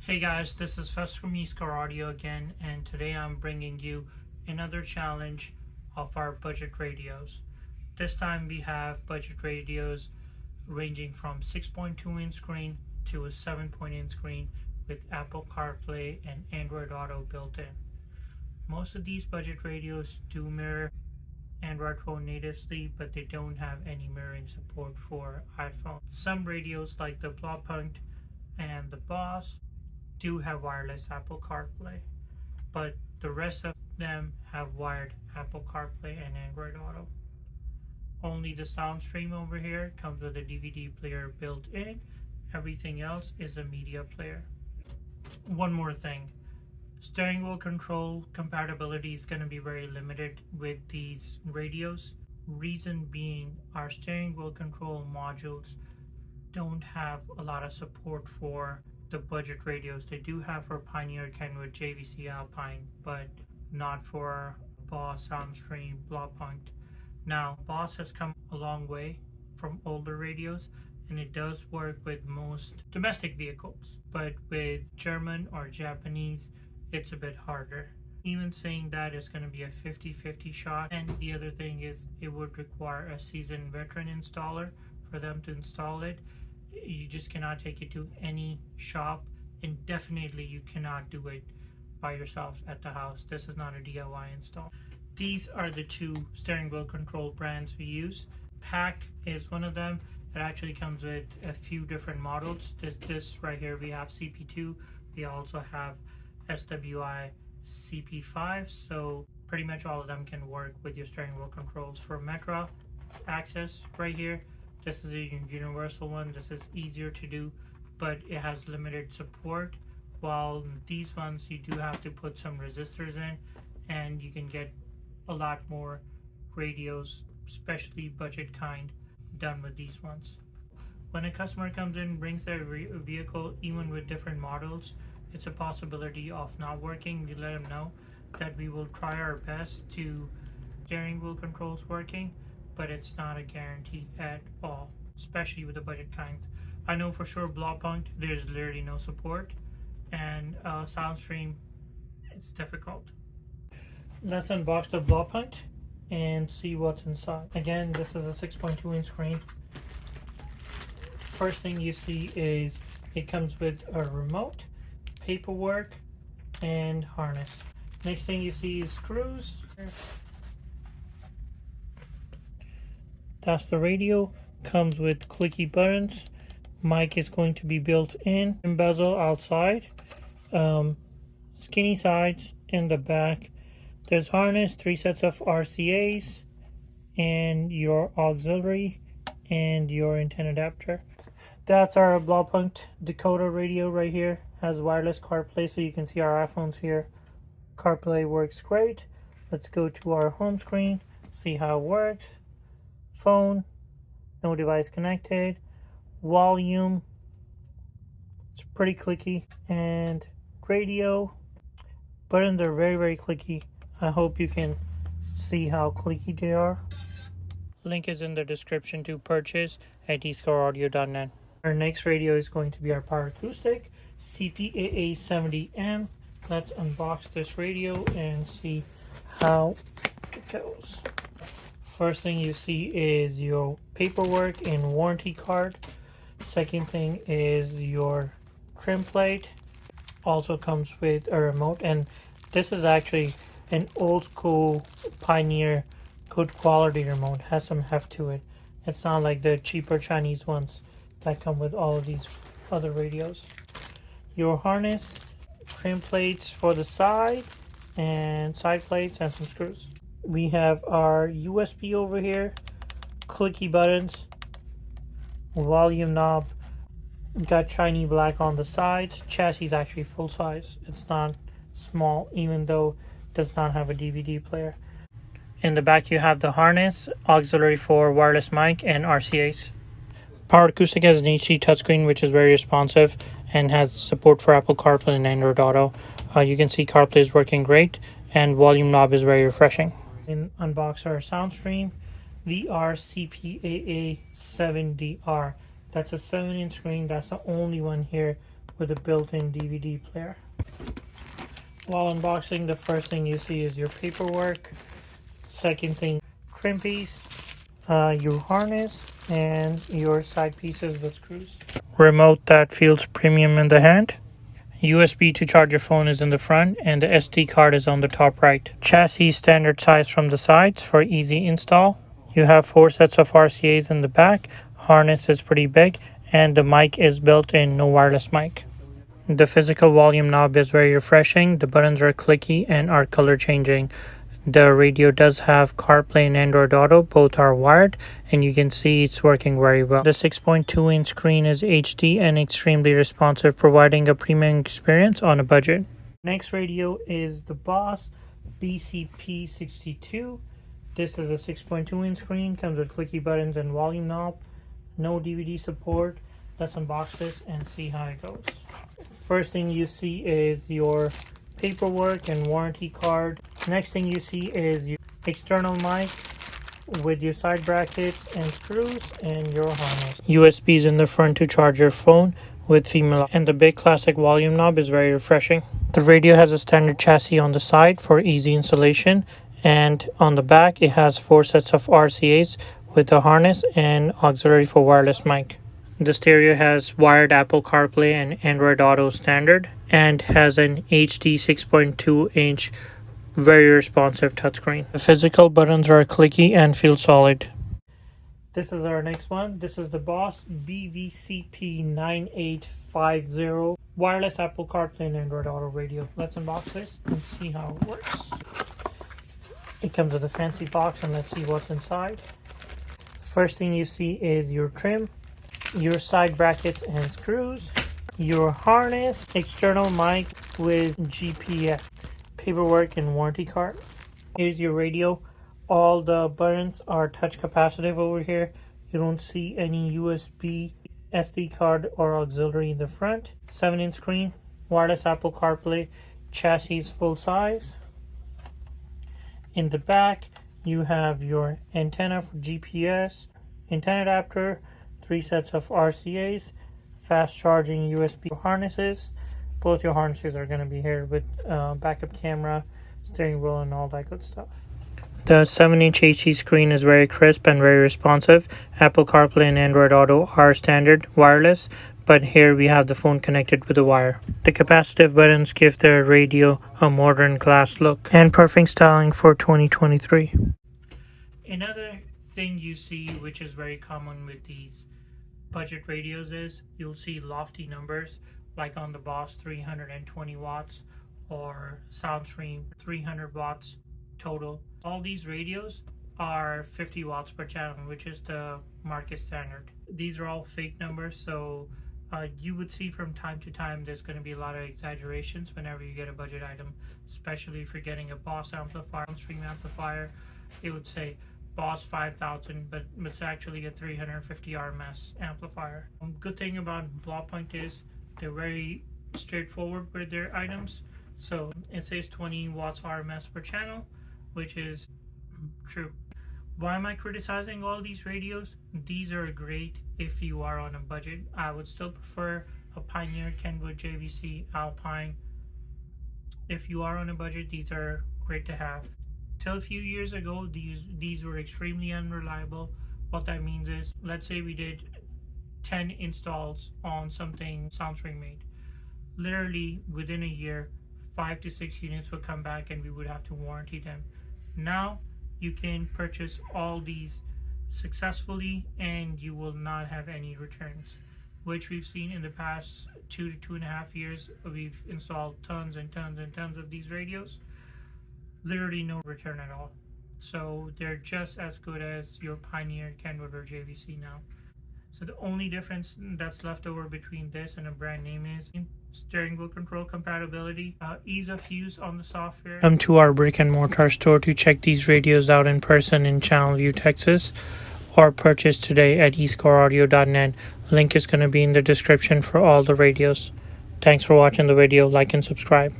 Hey guys, this is Fest from Eastcar Audio again, and today I'm bringing you another challenge of our budget radios. This time we have budget radios ranging from 6.2 inch screen to a 7 inch screen with Apple CarPlay and Android Auto built in. Most of these budget radios do mirror Android phone natively, but they don't have any mirroring support for iPhone. Some radios like the BLAUPUNKT and the BOSS do have wireless Apple CarPlay, but the rest of them have wired Apple CarPlay and Android Auto. Only the SOUNDSTREAM over here comes with a DVD player built in. Everything else is a media player. One more thing, steering wheel control compatibility is going to be very limited with these radios. Reason being, our steering wheel control modules don't have a lot of support for the budget radios. They do have for Pioneer, Kenwood, JVC, Alpine, but not for BOSS, SOUNDSTREAM, BLAUPUNKT. Now, BOSS has come a long way from older radios, and it does work with most domestic vehicles, but with German or Japanese, it's a bit harder. Even saying that, it's going to be a 50-50 shot. And the other thing is, it would require a seasoned veteran installer for them to install it. You just cannot take it to any shop, and definitely you cannot do it by yourself at the house. This is not a DIY install. These are the two steering wheel control brands we use. PAC is one of them. It actually comes with a few different models. This right here, we have CP2. We also have SWI CP5. So pretty much all of them can work with your steering wheel controls. For Metra, it's Access right here. This is a universal one. This is easier to do, but it has limited support. While these ones, you do have to put some resistors in, and you can get a lot more radios, especially budget kind, done with these ones. When a customer comes in, brings their vehicle, even with different models, it's a possibility of not working. We let them know that we will try our best to steering wheel controls working, but it's not a guarantee at all, especially with the budget kinds. I know for sure BLAUPUNKT, there's literally no support, and SOUNDSTREAM, it's difficult. Let's unbox the BLAUPUNKT and see what's inside. Again, this is a 6.2 inch screen. First thing you see is it comes with a remote, paperwork, and harness. Next thing you see is screws. That's the radio. Comes with clicky buttons. Mic is going to be built in. Bezel outside. Skinny sides in the back. There's harness, 3 sets of RCAs, and your auxiliary, and your antenna adapter. That's our BLAUPUNKT DAKOTA radio right here. Has wireless CarPlay, so you can see our iPhones here. CarPlay works great. Let's go to our home screen, see how it works. Phone, no device connected. Volume, it's pretty clicky. And radio, buttons are very clicky. I hope you can see how clicky they are. Link is in the description to purchase at eastcaraudio.net. Our next radio is going to be our Power Acoustic CP9850W. Let's unbox this radio and see how it goes. First thing you see is your paperwork and warranty card. Second thing is your trim plate. Also comes with a remote, and this is actually an old school Pioneer good quality remote. Has some heft to it. It's not like the cheaper Chinese ones that come with all of these other radios. Your harness, trim plates for the side, and side plates, and some screws. We have our USB over here, clicky buttons, volume knob, got shiny black on the sides. Chassis is actually full size. It's not small, even though it does not have a DVD player. In the back you have the harness, auxiliary for wireless mic, and RCAs. Power Acoustic has an HD touchscreen which is very responsive and has support for Apple CarPlay and Android Auto. You can see CarPlay is working great, and volume knob is very refreshing. And unbox our SOUNDSTREAM VRCPAA7DR. That's a 7-inch screen. That's the only one here with a built-in DVD player. While unboxing, the first thing you see is your paperwork. Second thing, trim piece, your harness, and your side pieces with screws. Remote that feels premium in the hand. USB to charge your phone is in the front, and the SD card is on the top right. Chassis standard size from the sides for easy install. You have 4 sets of RCAs in the back. Harness is pretty big, and the mic is built in, no wireless mic. The physical volume knob is very refreshing. The buttons are clicky and are color changing. The radio does have CarPlay and Android Auto. Both are wired, and you can see it's working very well. The 6.2-inch screen is HD and extremely responsive, providing a premium experience on a budget. Next radio is the BOSS BVCP9850W. This is a 6.2-inch screen, comes with clicky buttons and volume knob. No DVD support. Let's unbox this and see how it goes. First thing you see is your paperwork and warranty card. Next thing you see is your external mic with your side brackets and screws and your harness. USBs in the front to charge your phone with female, and the big classic volume knob is very refreshing. The radio has a standard chassis on the side for easy installation, and on the back it has 4 sets of RCAs with a harness and auxiliary for wireless mic. The stereo has wired Apple CarPlay and Android Auto standard, and has an HD 6.2-inch very responsive touchscreen. The physical buttons are clicky and feel solid. This is our next one. This is the BOSS BVCP9850W wireless Apple CarPlay and Android Auto radio. Let's unbox this and see how it works. It comes with a fancy box, and let's see what's inside. First thing you see is your trim, your side brackets and screws, your harness, external mic with GPS, paperwork and warranty card. Here's your radio. All the buttons are touch capacitive over here. You don't see any USB, SD card or auxiliary in the front. 7-inch screen, wireless Apple CarPlay, chassis full size. In the back you have your antenna for GPS, antenna adapter, 3 sets of RCAs, fast charging USB harnesses. Both your harnesses are going to be here with backup camera, steering wheel, and all that good stuff. The 7-inch HD screen is very crisp and very responsive. Apple CarPlay and Android Auto are standard wireless, but here we have the phone connected with a wire. The capacitive buttons give the radio a modern glass look and perfect styling for 2023. Another thing you see, which is very common with these budget radios, is you'll see lofty numbers, like on the BOSS 320 watts or SOUNDSTREAM 300 watts total. All these radios are 50 watts per channel, which is the market standard. These are all fake numbers, so you would see from time to time there's going to be a lot of exaggerations whenever you get a budget item, especially if you're getting a BOSS amplifier, SOUNDSTREAM amplifier. It would say BOSS 5000, but it's actually a 350 RMS amplifier. Good thing about BLAUPUNKT is they're very straightforward with their items. So it says 20 watts RMS per channel, which is true. Why am I criticizing all these radios? These are great if you are on a budget. I would still prefer a Pioneer, Kenwood, JVC, Alpine. If you are on a budget, these are great to have. Till a few years ago, these were extremely unreliable. What that means is, let's say we did 10 installs on something SOUNDSTREAM made. Literally within a year, 5 to 6 units would come back and we would have to warranty them. Now you can purchase all these successfully and you will not have any returns, which we've seen in the past 2 to 2.5 years. We've installed tons and tons and tons of these radios. Literally no return at all. So they're just as good as your Pioneer, Kenwood, or JVC now. So the only difference that's left over between this and a brand name is steering wheel control compatibility, ease of use on the software. Come to our brick and mortar store to check these radios out in person in Channelview, Texas, or purchase today at escaraudio.net. Link is going to be in the description for all the radios. Thanks for watching the video. Like and subscribe.